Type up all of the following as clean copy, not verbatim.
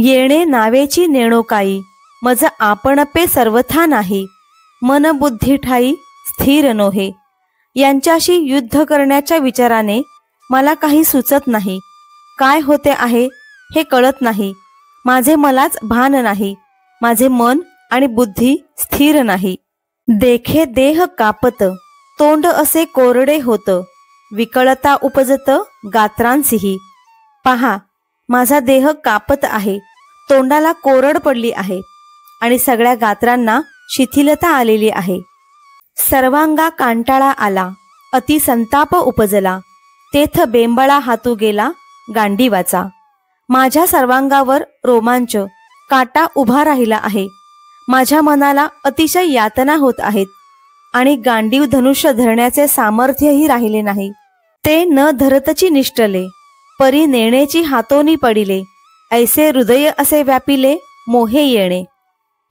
येणे नावेची नेणो काही, मज आपणपे सर्वथा नाही. मन बुद्धी ठाई स्थिर नोहे. यांच्याशी युद्ध करण्याच्या विचाराने मला काही सुचत नाही. काय होते आहे हे कळत नाही. माझे मलाच भान नाही. माझे मन आणि बुद्धी स्थिर नाही. देखे देह कापत, तोंड असे कोरडे होत. विकळता उपजत गात्रांसिही. पहा, माझा देह कापत आहे, तोंडाला कोरड पडली आहे आणि सगळ्या गात्रांना शिथिलता आलेली आहे. सर्वांगा कांटाळा आला, अति संताप उपजला. तेथ बेंबळा हातू गेला गांडीवाचा. माझ्या सर्वांगावर रोमांच, काटा उभा राहिला आहे. माझ्या मनाला अतिशय यातना होत आहेत आणि गांडीव धनुष्य धरण्याचे सामर्थ्यही राहिले नाही. ते न धरतची निष्ठले, परी नेणेची हातोनी पडिले. ऐसे हृदय असे व्यापिले मोहे येणे.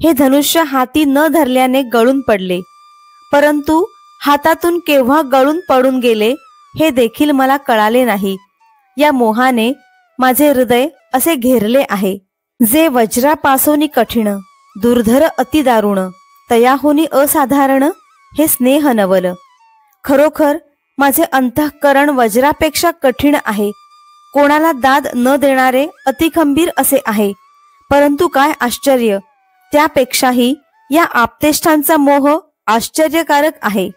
हे धनुष्य हाती न धरल्याने गळून पडले, परंतु हातातून केव्हा गळून पडून गेले हे देखील मला कळाले नाही. या मोहाने माझे हृदय असे घेरले आहे. जे वज्रापासोनी कठीण, दुर्धर अति दारुण, तयाहुनी असाधारण हे स्नेह नवल. खरोखर माझे अंतःकरण वज्रापेक्षा कठीण आहे. कोणाला दाद न देणारे अतिखंबीर असे आहे. परंतु काय आश्चर्य, त्यापेक्षाही या आप्तेष्टांचा मोह आश्चर्यकारक आहे.